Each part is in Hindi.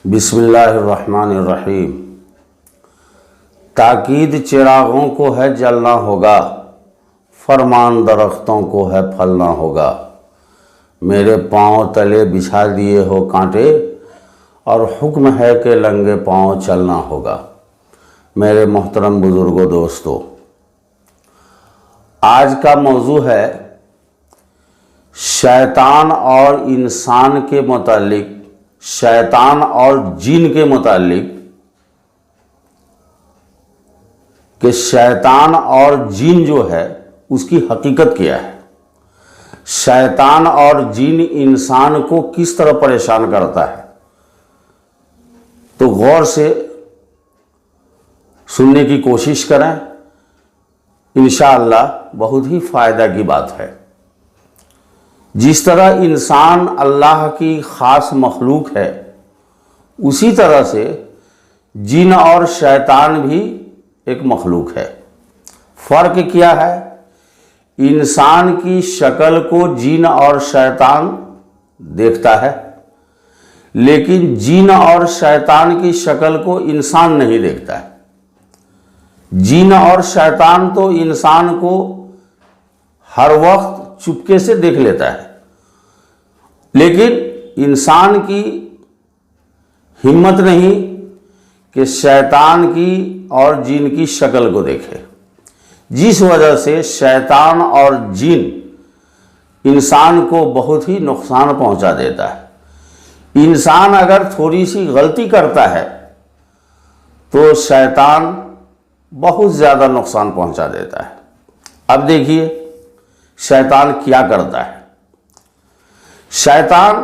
बिस्मिल्लाहिर्रहमानिर्रहीम। ताकीद चिरागों को है जलना होगा, फरमान दरख्तों को है फलना होगा। मेरे पाँव तले बिछा दिए हो कांटे, और हुक्म है कि लंगे पाँव चलना होगा। मेरे मोहतरम बुज़ुर्गों, दोस्तों, आज का मौजू है शैतान और इंसान के मुतालिक, शैतान और जिन के मुतालिक कि शैतान और जिन जो है उसकी हकीकत क्या है। शैतान और जिन इंसान को किस तरह परेशान करता है, तो गौर से सुनने की कोशिश करें। इंशाअल्लाह बहुत ही फायदा की बात है। जिस तरह इंसान अल्लाह की ख़ास मखलूक है, उसी तरह से जिन और शैतान भी एक मखलूक है। फ़र्क क्या है? इंसान की शक्ल को जिन और शैतान देखता है, लेकिन जिन और शैतान की शक्ल को इंसान नहीं देखता है। जिन और शैतान तो इंसान को हर वक्त चुपके से देख लेता है, लेकिन इंसान की हिम्मत नहीं कि शैतान की और जिन की शक्ल को देखे, जिस वजह से शैतान और जिन इंसान को बहुत ही नुकसान पहुंचा देता है। इंसान अगर थोड़ी सी गलती करता है तो शैतान बहुत ज़्यादा नुकसान पहुंचा देता है। अब देखिए शैतान क्या करता है। शैतान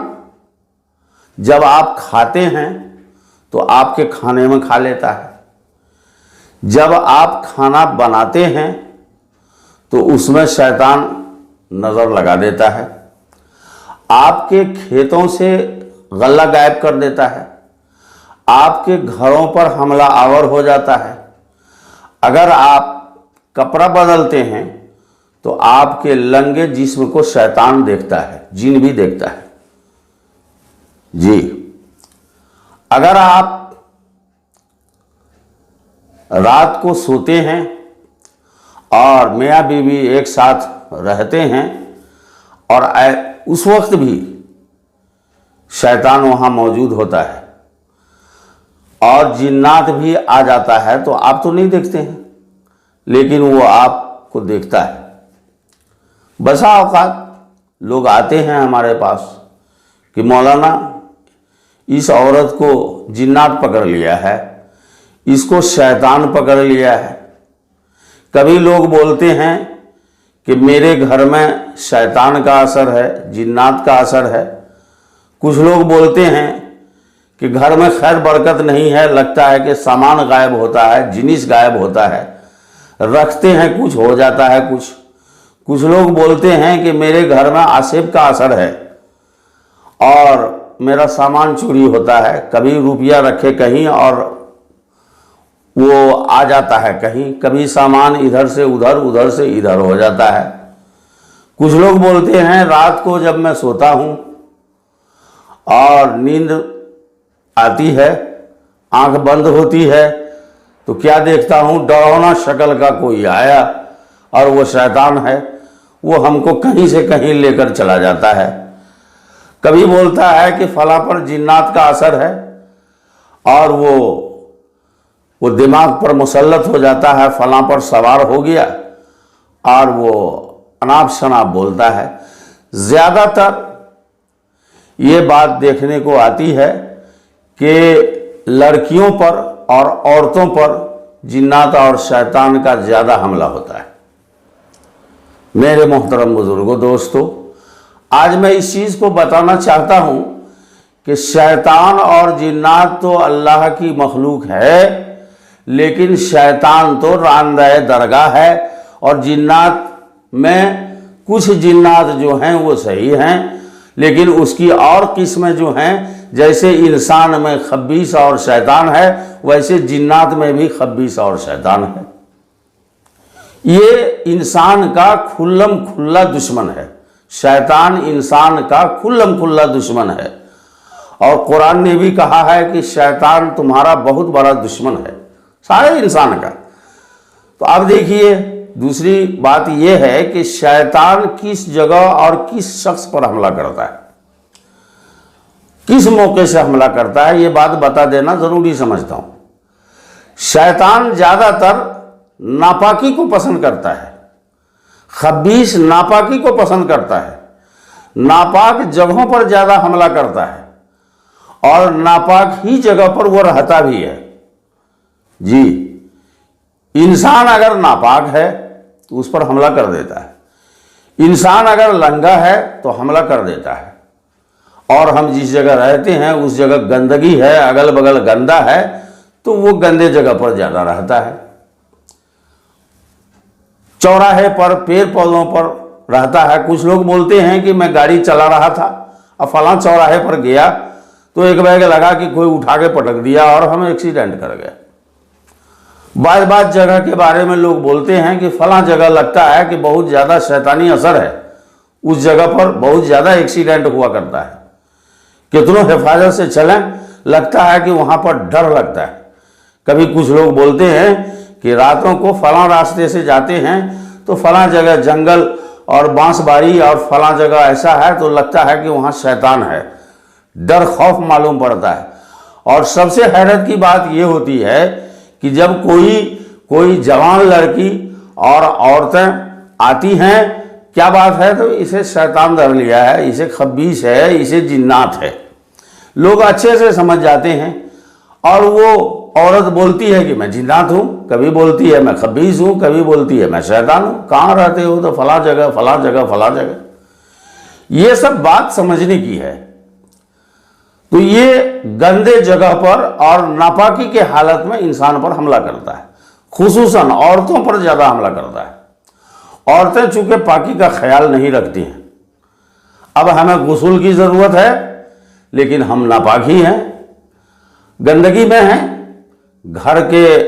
जब आप खाते हैं तो आपके खाने में खा लेता है। जब आप खाना बनाते हैं तो उसमें शैतान नज़र लगा देता है। आपके खेतों से गल्ला गायब कर देता है। आपके घरों पर हमला आवर हो जाता है। अगर आप कपड़ा बदलते हैं तो आपके लंगे जिस्म को शैतान देखता है, जिन भी देखता है। जी, अगर आप रात को सोते हैं और मियाँ बीवी एक साथ रहते हैं और उस वक्त भी शैतान वहाँ मौजूद होता है और जिन्नात भी आ जाता है, तो आप तो नहीं देखते हैं, लेकिन वो आपको देखता है। बसा औकात लोग आते हैं हमारे पास कि मौलाना इस औरत को जिन्नात पकड़ लिया है, इसको शैतान पकड़ लिया है। कभी लोग बोलते हैं कि मेरे घर में शैतान का असर है, जिन्नात का असर है। कुछ लोग बोलते हैं कि घर में खैर बरकत नहीं है, लगता है कि सामान गायब होता है, जिनिस गायब होता है। रखते हैं कुछ, हो जाता है कुछ। कुछ लोग बोलते हैं कि मेरे घर में आसिफ का असर है और मेरा सामान चोरी होता है। कभी रुपया रखे कहीं और वो आ जाता है कहीं, कभी सामान इधर से उधर, उधर से इधर हो जाता है। कुछ लोग बोलते हैं रात को जब मैं सोता हूँ और नींद आती है, आंख बंद होती है, तो क्या देखता हूँ, डरावना शक्ल का कोई आया और वो शैतान है। वो हमको कहीं से कहीं लेकर चला जाता है। कभी बोलता है कि फला पर जिन्नात का असर है और वो दिमाग पर मुसल्लत हो जाता है, फला पर सवार हो गया, और वो अनाप शनाप बोलता है। ज़्यादातर ये बात देखने को आती है कि लड़कियों पर और औरतों पर जिन्नात और शैतान का ज़्यादा हमला होता है। मेरे मोहतरम बुजुर्गों, दोस्तों, आज मैं इस चीज़ को बताना चाहता हूँ कि शैतान और जिन्नात तो अल्लाह की मखलूक है, लेकिन शैतान तो रांदे दरगाह है। और जिन्नात में कुछ जिन्नात जो हैं वो सही हैं, लेकिन उसकी और किस्में जो हैं, जैसे इंसान में खब्बीस और शैतान है, वैसे जिन्नात में भी खब्बीस और शैतान है। ये इंसान का खुल्लम खुल्ला दुश्मन है। शैतान इंसान का खुल्लम खुल्ला दुश्मन है और कुरान ने भी कहा है कि शैतान तुम्हारा बहुत बड़ा दुश्मन है, सारे इंसान का। तो अब देखिए दूसरी बात यह है कि शैतान किस जगह और किस शख्स पर हमला करता है, किस मौके से हमला करता है, ये बात बता देना जरूरी समझता हूं। शैतान ज्यादातर नापाकी को पसंद करता है, खबीस नापाकी को पसंद करता है, नापाक जगहों पर ज्यादा हमला करता है और नापाक ही जगह पर वो रहता भी है। जी, इंसान अगर नापाक है तो उस पर हमला कर देता है, इंसान अगर लंगा है तो हमला कर देता है। और हम जिस जगह रहते हैं उस जगह गंदगी है, अगल बगल गंदा है, तो वो गंदे जगह पर ज्यादा रहता है। चौराहे पर, पेड़ पौधों पर रहता है। कुछ लोग बोलते हैं कि मैं गाड़ी चला रहा था और फलां चौराहे पर गया तो एक बैग लगा कि कोई उठा के पटक दिया और हम एक्सीडेंट कर गए। बात जगह के बारे में लोग बोलते हैं कि फलां जगह लगता है कि बहुत ज़्यादा शैतानी असर है, उस जगह पर बहुत ज़्यादा एक्सीडेंट हुआ करता है। कितनों हिफाजत से चलें, लगता है कि वहाँ पर डर लगता है। कभी कुछ लोग बोलते हैं कि रातों को फलां रास्ते से जाते हैं तो फलां जगह जंगल और बांसबारी और फलां जगह ऐसा है तो लगता है कि वहाँ शैतान है, डर खौफ मालूम पड़ता है। और सबसे हैरत की बात ये होती है कि जब कोई जवान लड़की और औरतें आती हैं, क्या बात है, तो इसे शैतान धर लिया है, इसे खबीस है, इसे जिन्नात है, लोग अच्छे से समझ जाते हैं। और वो औरत बोलती है कि मैं जिन्नात हूँ, कभी बोलती है मैं खबीस हूँ, कभी बोलती है मैं शैतान हूँ। कहाँ रहते हो, तो फला जगह फला जगह फला जगह। ये सब बात समझने की है। तो ये गंदे जगह पर और नापाकी के हालत में इंसान पर हमला करता है, खुसूसन औरतों पर ज्यादा हमला करता है। औरतें चूंकि पाकी का ख्याल नहीं रखती हैं, अब हमें गुस्ल की जरूरत है लेकिन हम नापाक ही हैं, गंदगी में हैं, घर के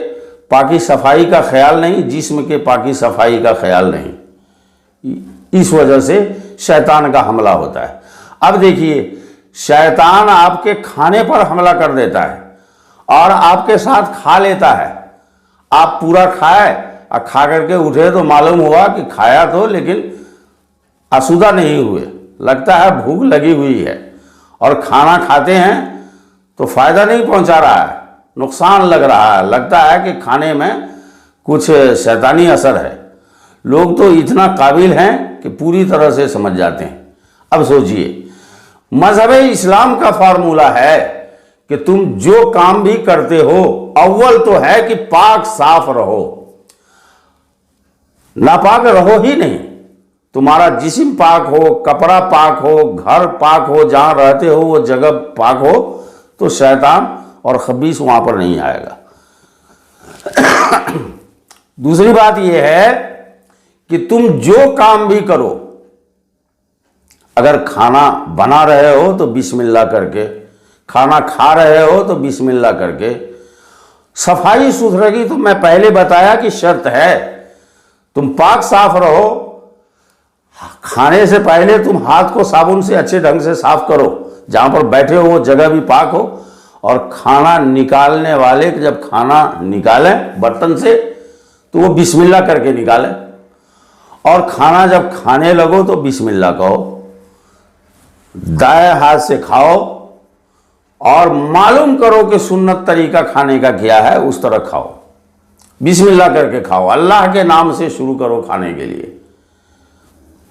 पाकी सफाई का ख्याल नहीं, जिस्म के पाकी सफाई का ख्याल नहीं। इस वजह से शैतान का हमला होता है। अब देखिए, शैतान आपके खाने पर हमला कर देता है और आपके साथ खा लेता है। आप पूरा खाए और खा करके उठे तो मालूम हुआ कि खाया तो, लेकिन आसूदा नहीं हुए, लगता है भूख लगी हुई है। और खाना खाते हैं तो फायदा नहीं पहुंचा रहा है, नुकसान लग रहा है, लगता है कि खाने में कुछ शैतानी असर है। लोग तो इतना काबिल हैं कि पूरी तरह से समझ जाते हैं। अब सोचिए, मजहब इस्लाम का फार्मूला है कि तुम जो काम भी करते हो, अव्वल तो है कि पाक साफ रहो, नापाक रहो ही नहीं। तुम्हारा जिस्म पाक हो, कपड़ा पाक हो, घर पाक हो, जहां रहते हो वो जगह पाक हो, तो शैतान और खबीस वहां पर नहीं आएगा। दूसरी बात यह है कि तुम जो काम भी करो, अगर खाना बना रहे हो तो बिस्मिल्लाह करके, खाना खा रहे हो तो बिस्मिल्लाह करके। सफाई सुथरे तो मैं पहले बताया कि शर्त है, तुम पाक साफ रहो। खाने से पहले तुम हाथ को साबुन से अच्छे ढंग से साफ करो, जहां पर बैठे हो वो जगह भी पाक हो। और खाना निकालने वाले जब खाना निकालें बर्तन से तो वो बिस्मिल्लाह करके निकालें, और खाना जब खाने लगो तो बिस्मिल्लाह कहो। दाएं हाथ से खाओ और मालूम करो कि सुन्नत तरीका खाने का क्या है, उस तरह खाओ, बिस्मिल्लाह करके खाओ, अल्लाह के नाम से शुरू करो खाने के लिए।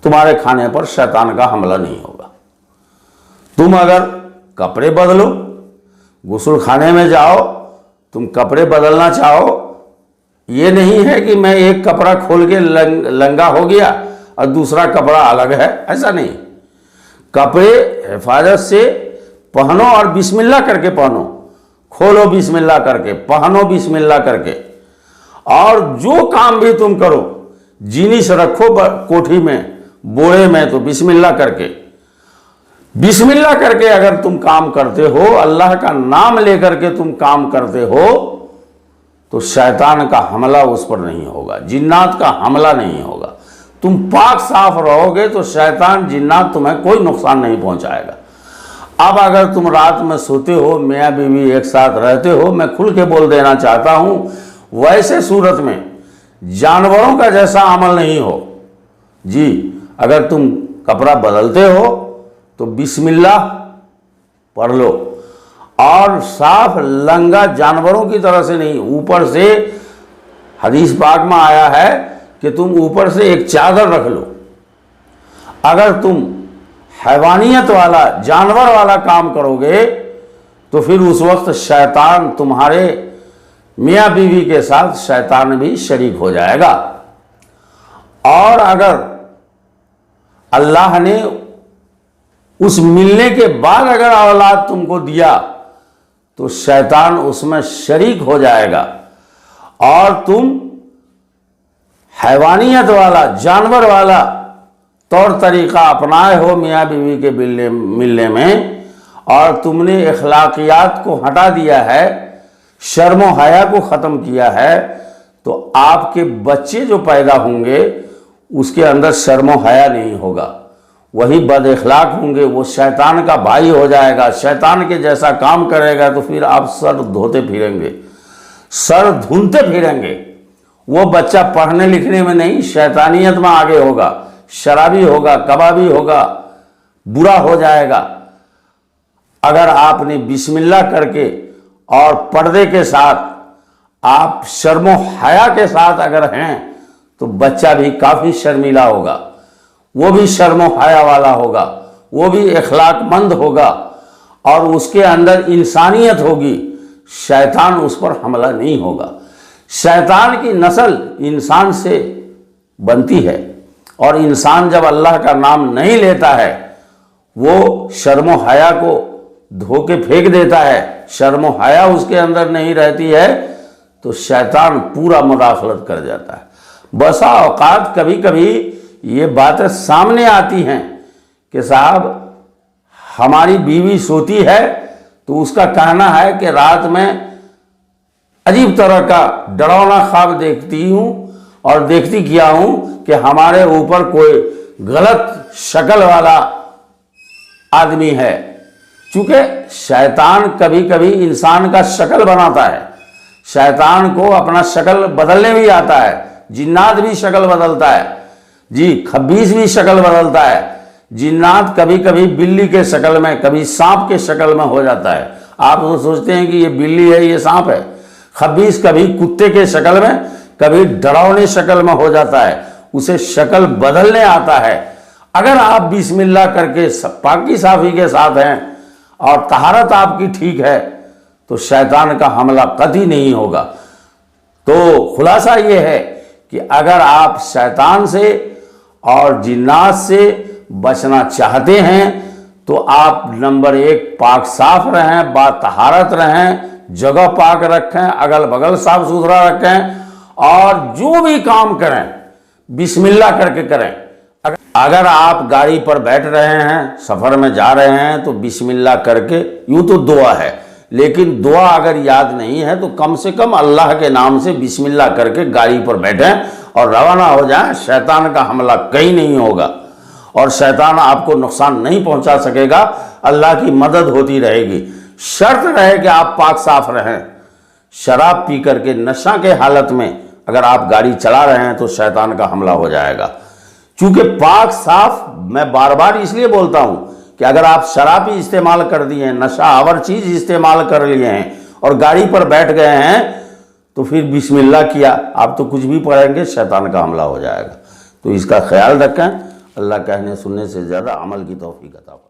तुम्हारे खाने पर शैतान का हमला नहीं होगा। तुम अगर कपड़े बदलो, गुस्ल खाने में जाओ, तुम कपड़े बदलना चाहो, ये नहीं है कि मैं एक कपड़ा खोल के लंगा हो गया और दूसरा कपड़ा अलग है, ऐसा नहीं। कपड़े हिफाजत से पहनो और बिस्मिल्लाह करके पहनो, खोलो बिस्मिल्लाह करके, पहनो बिस्मिल्लाह करके। और जो काम भी तुम करो, जिनिस रखो कोठी में, बोरे में, तो बिस्मिल्लाह करके, बिस्मिल्लाह करके अगर तुम काम करते हो, अल्लाह का नाम लेकर के तुम काम करते हो, तो शैतान का हमला उस पर नहीं होगा, जिन्नात का हमला नहीं होगा। तुम पाक साफ रहोगे तो शैतान जिन्नात तुम्हें कोई नुकसान नहीं पहुंचाएगा। अब अगर तुम रात में सोते हो, मियाँ बीवी एक साथ रहते हो, मैं खुल के बोल देना चाहता हूँ, वैसे सूरत में जानवरों का जैसा अमल नहीं हो जी। अगर तुम कपड़ा बदलते हो तो बिस्मिल्लाह पढ़ लो, और साफ लंगा जानवरों की तरह से नहीं, ऊपर से हदीस पाक में आया है कि तुम ऊपर से एक चादर रख लो। अगर तुम हैवानियत वाला, जानवर वाला काम करोगे तो फिर उस वक्त शैतान तुम्हारे मियाँ बीवी के साथ शैतान भी शरीक हो जाएगा। और अगर अल्लाह ने उस मिलने के बाद अगर औलाद तुमको दिया तो शैतान उसमें शरीक हो जाएगा, और तुम हैवानियत वाला, जानवर वाला तौर तरीका अपनाए हो मियाँ बीवी के मिलने में, और तुमने अखलाकियात को हटा दिया है, शर्म हया को ख़त्म किया है, तो आपके बच्चे जो पैदा होंगे उसके अंदर शर्म हया नहीं होगा, वही बद अखलाक होंगे, वो शैतान का भाई हो जाएगा, शैतान के जैसा काम करेगा, तो फिर आप सर धोते फिरेंगे, सर धुनते फिरेंगे। वो बच्चा पढ़ने लिखने में नहीं, शैतानियत में आगे होगा, शराबी होगा, कबाबी होगा, बुरा हो जाएगा। अगर आपने बिस्मिल्लाह करके और पर्दे के साथ, आप शर्मो हया के साथ अगर हैं, तो बच्चा भी काफ़ी शर्मीला होगा, वो भी शर्मो हया वाला होगा, वो भी अखलाकमंद होगा, और उसके अंदर इंसानियत होगी। शैतान उस पर हमला नहीं होगा। शैतान की नस्ल इंसान से बनती है, और इंसान जब अल्लाह का नाम नहीं लेता है, वो शर्मो हया को धो के फेंक देता है, शर्मो हया उसके अंदर नहीं रहती है, तो शैतान पूरा मुदाखलत कर जाता है। बसा औकात कभी कभी ये बातें सामने आती हैं कि साहब हमारी बीवी सोती है तो उसका कहना है कि रात में अजीब तरह का डरावना ख्वाब देखती हूँ, और देखती क्या हूँ कि हमारे ऊपर कोई गलत शक्ल वाला आदमी है। चूँकि शैतान कभी कभी इंसान का शक्ल बनाता है, शैतान को अपना शक्ल बदलने भी आता है, जिन्नात भी शक्ल बदलता है जी, खब्बीस भी शक्ल बदलता है। जिन्नात कभी कभी बिल्ली के शक्ल में, कभी सांप के शक्ल में हो जाता है। आप तो सोचते हैं कि ये बिल्ली है, ये सांप है। खब्बीस कभी कुत्ते के शक्ल में, कभी डरावने शक्ल में हो जाता है, उसे शक्ल बदलने आता है। अगर आप बिस्मिल्लाह करके पाकी साफी के साथ हैं और तहारत आपकी ठीक है, तो शैतान का हमला कतई नहीं होगा। तो खुलासा ये है कि अगर आप शैतान से और जिन्नात से बचना चाहते हैं, तो आप नंबर 1 पाक साफ रहें, बातहारत रहें, जगह पाक रखें, अगल बगल साफ सुथरा रखें, और जो भी काम करें बिस्मिल्लाह करके करें। अगर आप गाड़ी पर बैठ रहे हैं, सफ़र में जा रहे हैं, तो बिस्मिल्लाह करके, यूँ तो दुआ है, लेकिन दुआ अगर याद नहीं है तो कम से कम अल्लाह के नाम से बिस्मिल्लाह करके गाड़ी पर बैठें और रवाना हो जाएं। शैतान का हमला कहीं नहीं होगा, और शैतान आपको नुकसान नहीं पहुंचा सकेगा, अल्लाह की मदद होती रहेगी। शर्त रहे कि आप पाक साफ रहें। शराब पी करके नशा के हालत में अगर आप गाड़ी चला रहे हैं तो शैतान का हमला हो जाएगा। चूँकि पाक साफ, मैं बार बार इसलिए बोलता हूँ कि अगर आप शराब ही इस्तेमाल कर दिए हैं, नशा आवर चीज़ इस्तेमाल कर लिए हैं और गाड़ी पर बैठ गए हैं, तो फिर बिस्मिल्लाह किया, आप तो कुछ भी पढ़ेंगे, शैतान का हमला हो जाएगा। तो इसका ख्याल रखें। अल्लाह कहने सुनने से ज़्यादा अमल की तौफीक अता फरमाए।